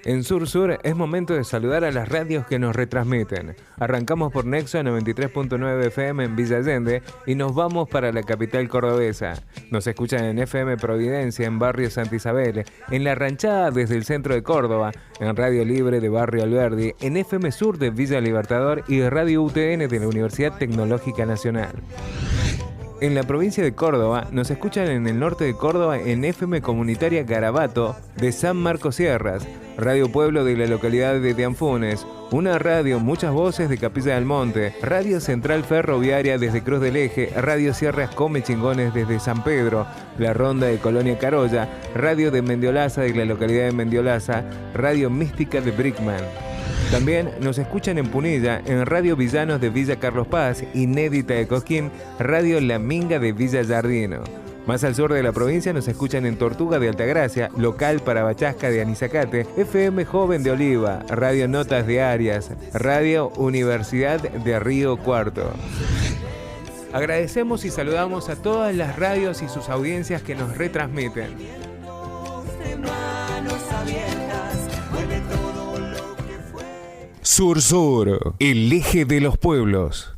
En Sur Sur es momento de saludar a las radios que nos retransmiten. Arrancamos por Nexo 93.9 FM en Villa Allende y nos vamos para la capital cordobesa. Nos escuchan en FM Providencia en Barrio Santa Isabel, en La Ranchada desde el centro de Córdoba, en Radio Libre de Barrio Alberdi, en FM Sur de Villa Libertador y de Radio UTN de la Universidad Tecnológica Nacional. En la provincia de Córdoba nos escuchan en el norte de Córdoba en FM Comunitaria Garabato de San Marcos Sierras, Radio Pueblo de la localidad de Dianfunes, una radio, muchas voces de Capilla del Monte, Radio Central Ferroviaria desde Cruz del Eje, Radio Sierras Come Chingones desde San Pedro, La Ronda de Colonia Carolla, Radio de Mendiolaza de la localidad de Mendiolaza, Radio Mística de Brickman. También nos escuchan en Punilla, en Radio Villanos de Villa Carlos Paz, inédita de Cosquín, Radio La Minga de Villa Jardino. Más al sur de la provincia nos escuchan en Tortuga de Altagracia, local para Bachasca de Anizacate, FM Joven de Oliva, Radio Notas de Arias, Radio Universidad de Río Cuarto. Agradecemos y saludamos a todas las radios y sus audiencias que nos retransmiten. Sur Sur, el eje de los pueblos.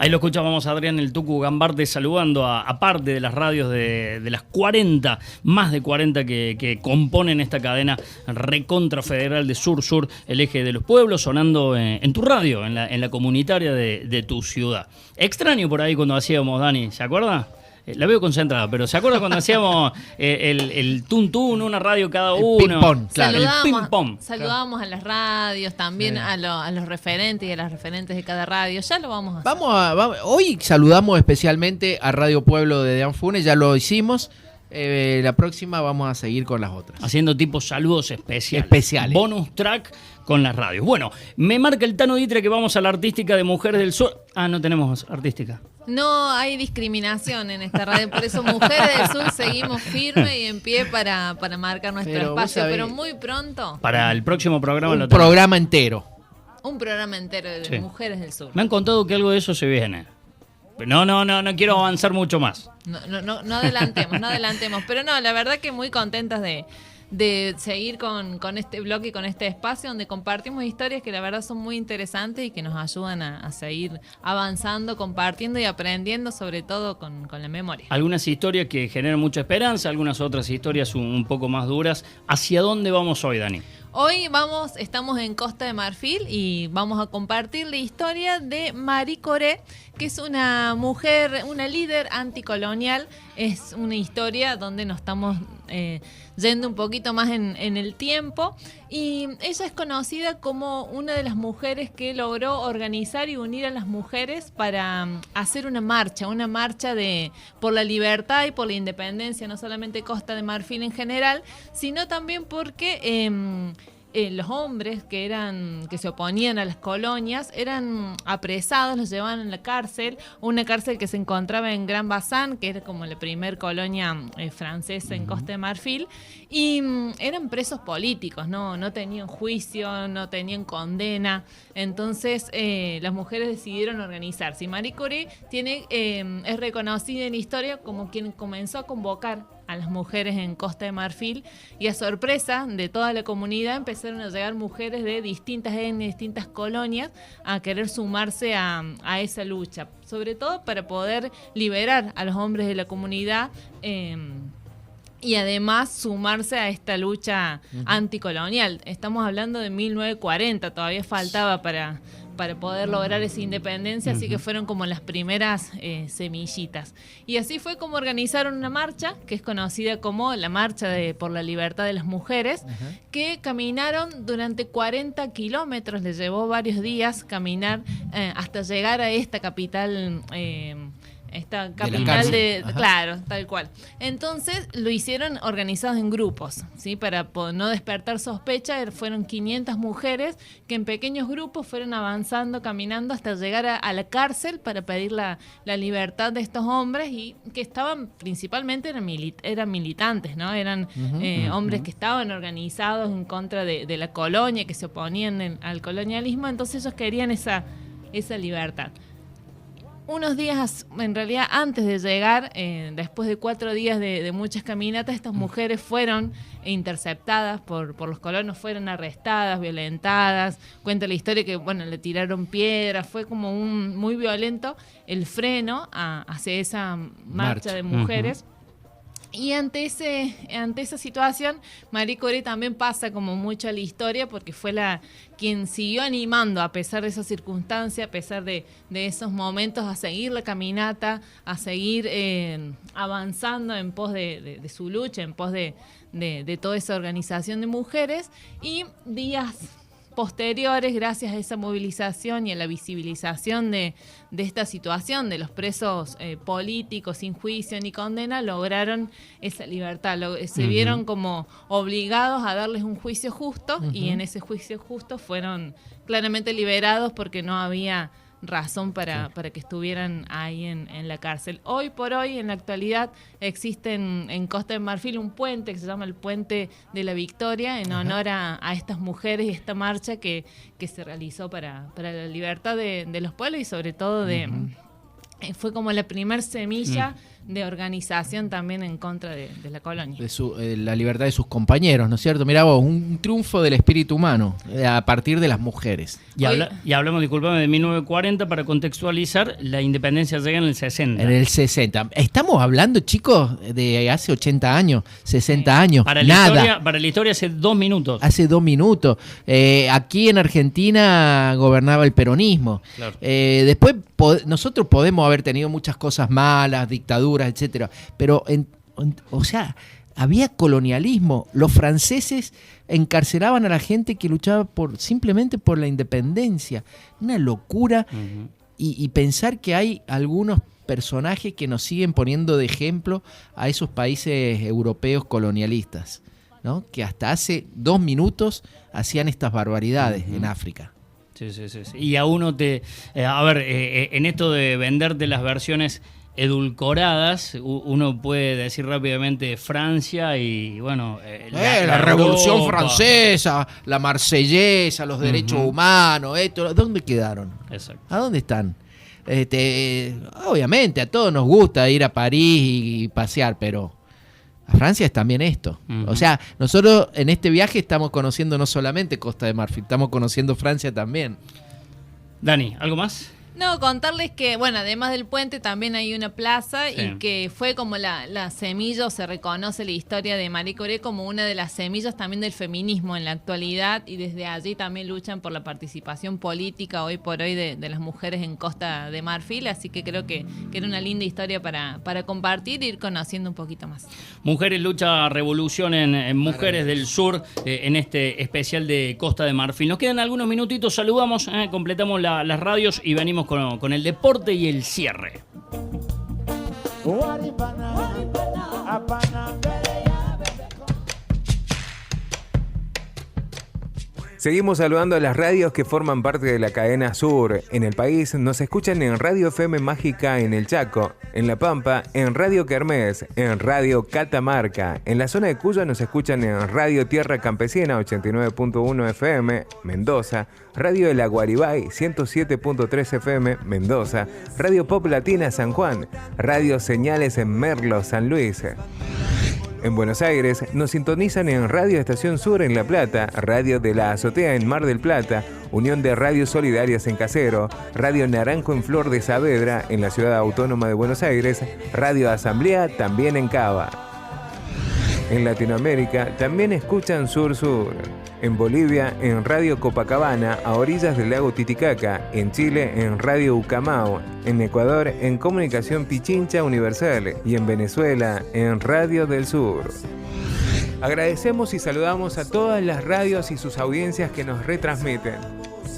Ahí lo escuchábamos a Adrián el Tucu Gambarte saludando a parte de las radios de las 40, más de 40 que componen esta cadena recontra federal de Sur Sur, el eje de los pueblos, sonando en tu radio, en la comunitaria de tu ciudad. Extraño por ahí cuando hacíamos, Dani, ¿se acuerda? La veo concentrada, pero ¿se acuerda cuando hacíamos el tun-tun, una radio cada uno? Ping-pong, claro. Saludábamos a las radios, también a los referentes y a las referentes de cada radio. Ya lo vamos a hacer. Hoy saludamos especialmente a Radio Pueblo de Dianfunes, ya lo hicimos. La próxima vamos a seguir con las otras. Haciendo tipo saludos especiales. Bonus track con las radios. Bueno, me marca el Tano Ditre que vamos a la artística de Mujeres del Sur. Ah, no tenemos artística. No hay discriminación en esta radio, por eso Mujeres del Sur seguimos firme y en pie para marcar nuestro espacio, pero muy pronto. Para el próximo programa un programa entero. Un programa entero de Mujeres del Sur. Me han contado que algo de eso se viene. No quiero avanzar mucho más. No adelantemos. Pero no, la verdad que muy contentas de seguir con este blog y con este espacio donde compartimos historias que la verdad son muy interesantes y que nos ayudan a seguir avanzando, compartiendo y aprendiendo, sobre todo con la memoria. Algunas historias que generan mucha esperanza, algunas otras historias un poco más duras. ¿Hacia dónde vamos hoy, Dani? Hoy estamos en Costa de Marfil y vamos a compartir la historia de Marie Coré, que es una mujer, una líder anticolonial. Es una historia donde nos estamos yendo un poquito más en el tiempo, y ella es conocida como una de las mujeres que logró organizar y unir a las mujeres para hacer una marcha por la libertad y por la independencia, no solamente Costa de Marfil en general, sino también porque los hombres que se oponían a las colonias eran apresados, los llevaban a la cárcel, una cárcel que se encontraba en Gran Bassam, que era como la primer colonia francesa en Costa de Marfil, y eran presos políticos, no tenían juicio, no tenían condena. Entonces las mujeres decidieron organizarse, y Marie Coré es reconocida en la historia como quien comenzó a convocar a las mujeres en Costa de Marfil, y a sorpresa de toda la comunidad empezaron a llegar mujeres de distintas etnias, distintas colonias, a querer sumarse a esa lucha, sobre todo para poder liberar a los hombres de la comunidad y además sumarse a esta lucha anticolonial. Estamos hablando de 1940, todavía faltaba para poder lograr esa independencia, así que fueron como las primeras semillitas. Y así fue como organizaron una marcha, que es conocida como la Marcha por la Libertad de las Mujeres, que caminaron durante 40 kilómetros, les llevó varios días caminar hasta llegar a esta capital claro, tal cual. Entonces lo hicieron organizados en grupos, ¿sí? Para no despertar sospecha, fueron 500 mujeres que en pequeños grupos fueron avanzando, caminando hasta llegar a la cárcel para pedir la libertad de estos hombres, y que estaban principalmente eran militantes, ¿no? Eran hombres que estaban organizados en contra de la colonia, que se oponían al colonialismo. Entonces ellos querían esa libertad. Unos días, en realidad, antes de llegar, después de 4 días de muchas caminatas, estas mujeres fueron interceptadas por los colonos, fueron arrestadas, violentadas. Cuenta la historia que, le tiraron piedras, fue como muy violento el freno hacia esa marcha de mujeres. Y ante esa situación, Marie Curie también pasa como mucho a la historia porque fue quien siguió animando a pesar de esa circunstancia, a pesar de esos momentos, a seguir la caminata, a seguir avanzando en pos de su lucha, en pos de toda esa organización de mujeres. Y días posteriores, gracias a esa movilización y a la visibilización de esta situación de los presos políticos sin juicio ni condena, lograron esa libertad. Se vieron como obligados a darles un juicio justo y en ese juicio justo fueron claramente liberados porque no había razón para que estuvieran ahí en la cárcel. Hoy por hoy, en la actualidad, existe en Costa de Marfil un puente que se llama el Puente de la Victoria en honor a estas mujeres y esta marcha que se realizó para la libertad de los pueblos y sobre todo fue como la primer semilla de organización también en contra de la colonia. La libertad de sus compañeros, ¿no es cierto? Mirá vos, un triunfo del espíritu humano a partir de las mujeres. Y hablamos, disculpame, de 1940 para contextualizar, la independencia llega en el 60. En el 60. Estamos hablando, chicos, de hace 80 años, 60 años. Para la historia hace 2 minutos. Hace 2 minutos. Aquí en Argentina gobernaba el peronismo. Claro. Después nosotros podemos haber tenido muchas cosas malas, dictaduras, etcétera, pero o sea, había colonialismo. Los franceses encarcelaban a la gente que luchaba simplemente por la independencia. Una locura. Y pensar que hay algunos personajes que nos siguen poniendo de ejemplo a esos países europeos colonialistas, ¿no? Que hasta hace 2 minutos hacían estas barbaridades en África. Sí. Y a uno en esto de venderte las versiones edulcoradas, uno puede decir rápidamente Francia y bueno, la Revolución Francesa, la Marsellesa, los derechos humanos, ¿dónde quedaron? Exacto. ¿A dónde están? Obviamente a todos nos gusta ir a París y pasear, pero a Francia es también esto. O sea, nosotros en este viaje estamos conociendo no solamente Costa de Marfil, estamos conociendo Francia también. Dani, ¿algo más? No, contarles que, bueno, además del puente también hay una plaza y que fue como la semilla, o se reconoce la historia de Marie Curie como una de las semillas también del feminismo en la actualidad, y desde allí también luchan por la participación política hoy por hoy de las mujeres en Costa de Marfil, así que creo que era una linda historia para compartir e ir conociendo un poquito más. Mujeres Lucha Revolución en Mujeres del Sur, en este especial de Costa de Marfil. Nos quedan algunos minutitos, saludamos, completamos las radios y venimos con el deporte y el cierre. Seguimos saludando a las radios que forman parte de la cadena Sur. En el país nos escuchan en Radio FM Mágica en el Chaco, en La Pampa, en Radio Kermés, en Radio Catamarca. En la zona de Cuyo nos escuchan en Radio Tierra Campesina 89.1 FM, Mendoza, Radio El Aguaribay 107.3 FM, Mendoza, Radio Pop Latina San Juan, Radio Señales en Merlo, San Luis. En Buenos Aires nos sintonizan en Radio Estación Sur en La Plata, Radio de la Azotea en Mar del Plata, Unión de Radios Solidarias en Casero, Radio Naranjo en Flor de Saavedra en la Ciudad Autónoma de Buenos Aires, Radio Asamblea también en Cava. En Latinoamérica también escuchan Sur Sur. En Bolivia en Radio Copacabana a orillas del lago Titicaca, en Chile en Radio Ucamao, en Ecuador en Comunicación Pichincha Universal y en Venezuela en Radio del Sur. Agradecemos y saludamos a todas las radios y sus audiencias que nos retransmiten.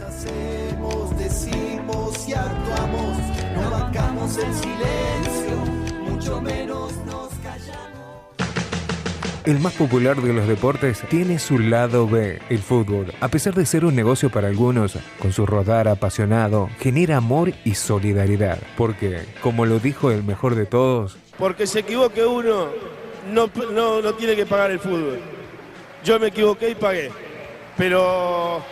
Hacemos, decimos y actuamos, no bancamos el silencio, mucho menos nos callamos. El más popular de los deportes tiene su lado B, el fútbol. A pesar de ser un negocio para algunos, con su rodar apasionado, genera amor y solidaridad. Porque, como lo dijo el mejor de todos... Porque se equivoque uno, no tiene que pagar el fútbol. Yo me equivoqué y pagué. Pero...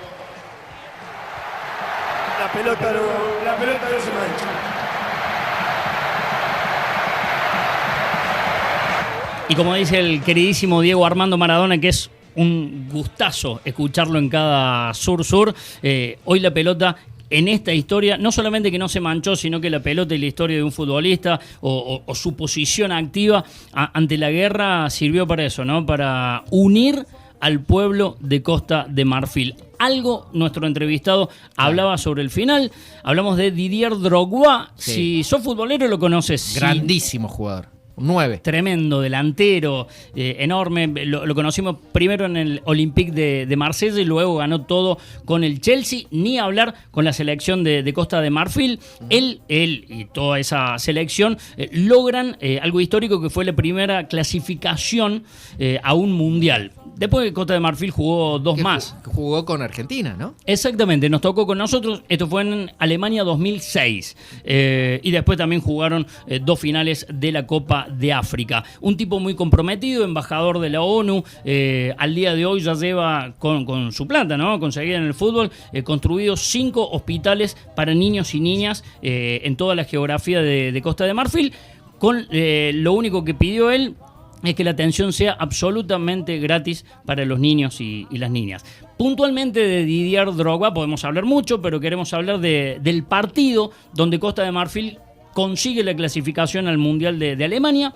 La pelota no se mancha. Y como dice el queridísimo Diego Armando Maradona, que es un gustazo escucharlo en cada Sur Sur, hoy la pelota en esta historia, no solamente que no se manchó, sino que la pelota y la historia de un futbolista o su posición activa ante la guerra sirvió para eso, ¿no? Para unir al pueblo de Costa de Marfil. Algo nuestro entrevistado hablaba sobre el final. Hablamos de Didier Drogba. Sí. Si sos futbolero lo conoces. Grandísimo jugador. 9. Tremendo, delantero, enorme. Lo conocimos primero en el Olympique de Marsella y luego ganó todo con el Chelsea. Ni hablar con la selección de Costa de Marfil. Él y toda esa selección logran algo histórico, que fue la primera clasificación a un mundial. Después de Costa de Marfil jugó dos más. Jugó con Argentina, ¿no? Exactamente, nos tocó con nosotros. Esto fue en Alemania 2006. Y después también jugaron 2 finales de la Copa de África. Un tipo muy comprometido, embajador de la ONU. Al día de hoy ya lleva con su planta, ¿no? Conseguida en el fútbol, construidos 5 hospitales para niños y niñas en toda la geografía de Costa de Marfil. Con lo único que pidió él es que la atención sea absolutamente gratis para los niños y las niñas. Puntualmente de Didier Drogba podemos hablar mucho, pero queremos hablar del partido donde Costa de Marfil consigue la clasificación al Mundial de Alemania,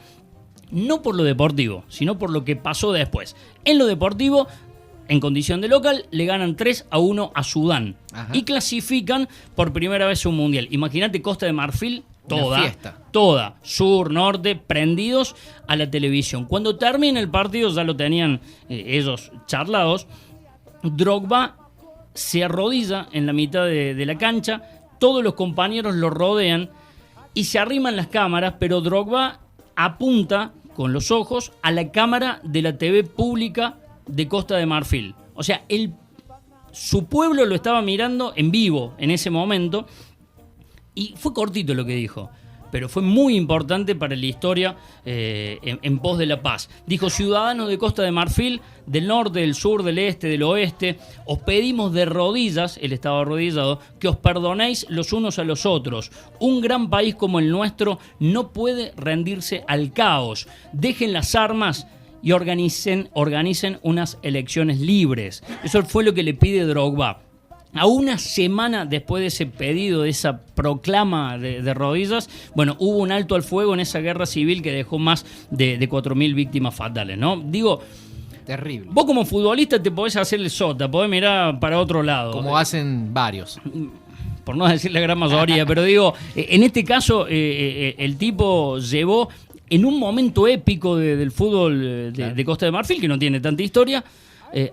no por lo deportivo, sino por lo que pasó después. En lo deportivo, en condición de local, le ganan 3-1 a Sudán. Ajá. Y clasifican por primera vez un Mundial. Imagínate Costa de Marfil, toda, sur, norte, prendidos a la televisión. Cuando termina el partido, ya lo tenían ellos charlados, Drogba se arrodilla en la mitad de la cancha, todos los compañeros lo rodean y se arriman las cámaras, pero Drogba apunta con los ojos a la cámara de la TV pública de Costa de Marfil. O sea, su pueblo lo estaba mirando en vivo en ese momento. Y fue cortito lo que dijo, pero fue muy importante para la historia en pos de la paz. Dijo: ciudadanos de Costa de Marfil, del norte, del sur, del este, del oeste, os pedimos de rodillas, él estaba arrodillado, que os perdonéis los unos a los otros. Un gran país como el nuestro no puede rendirse al caos. Dejen las armas y organicen unas elecciones libres. Eso fue lo que le pide Drogba. A una semana después de ese pedido, de esa proclama de rodillas, bueno, hubo un alto al fuego en esa guerra civil que dejó más de 4.000 víctimas fatales, ¿no? Digo, terrible. Vos como futbolista te podés hacer el sota, podés mirar para otro lado. Como hacen varios. Por no decir la gran mayoría, pero digo, en este caso el tipo llevó en un momento épico del fútbol de Costa de Marfil, que no tiene tanta historia,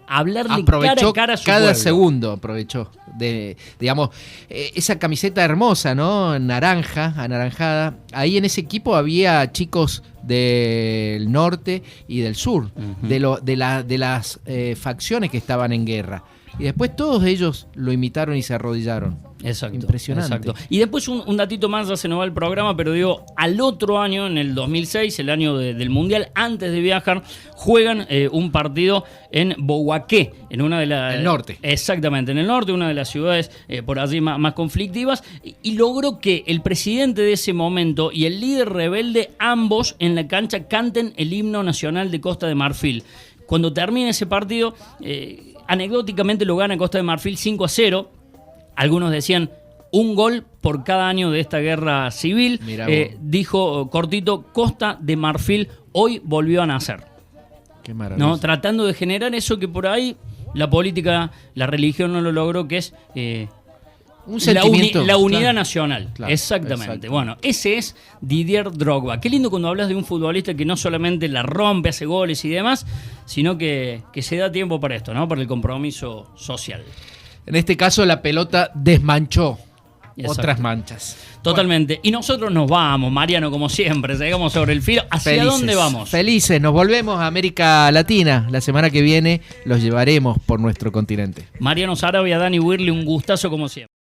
hablarle aprovechó cara a su cada pueblo. segundo, aprovechó. Digamos, esa camiseta hermosa, ¿no? Naranja, anaranjada. Ahí en ese equipo había chicos del norte y del sur, de las facciones que estaban en guerra. Y después todos ellos lo imitaron y se arrodillaron. Exacto. Impresionante. Exacto. Y después un datito más, ya se nos va el programa, pero digo, al otro año, en el 2006, el año del Mundial, antes de viajar, juegan un partido en Bouaké, en una de las... El norte. Exactamente, en el norte, una de las ciudades por allí más conflictivas, y logró que el presidente de ese momento y el líder rebelde, ambos en la cancha, canten el himno nacional de Costa de Marfil. Cuando termina ese partido, anecdóticamente lo gana Costa de Marfil 5-0. Algunos decían un gol por cada año de esta guerra civil. Dijo cortito: Costa de Marfil hoy volvió a nacer. Qué maravilla. ¿No? Tratando de generar eso que por ahí la política, la religión no lo logró, que es un sentimiento, la unidad nacional. Claro, exactamente. Bueno, ese es Didier Drogba. Qué lindo cuando hablas de un futbolista que no solamente la rompe, hace goles y demás, sino que se da tiempo para esto, ¿no? Para el compromiso social. En este caso la pelota desmanchó otras manchas. Totalmente. Bueno. Y nosotros nos vamos, Mariano, como siempre. Llegamos sobre el filo. ¿Hacia dónde vamos? Felices. Nos volvemos a América Latina. La semana que viene los llevaremos por nuestro continente. Mariano Sarabia, Dani Wirli, un gustazo como siempre.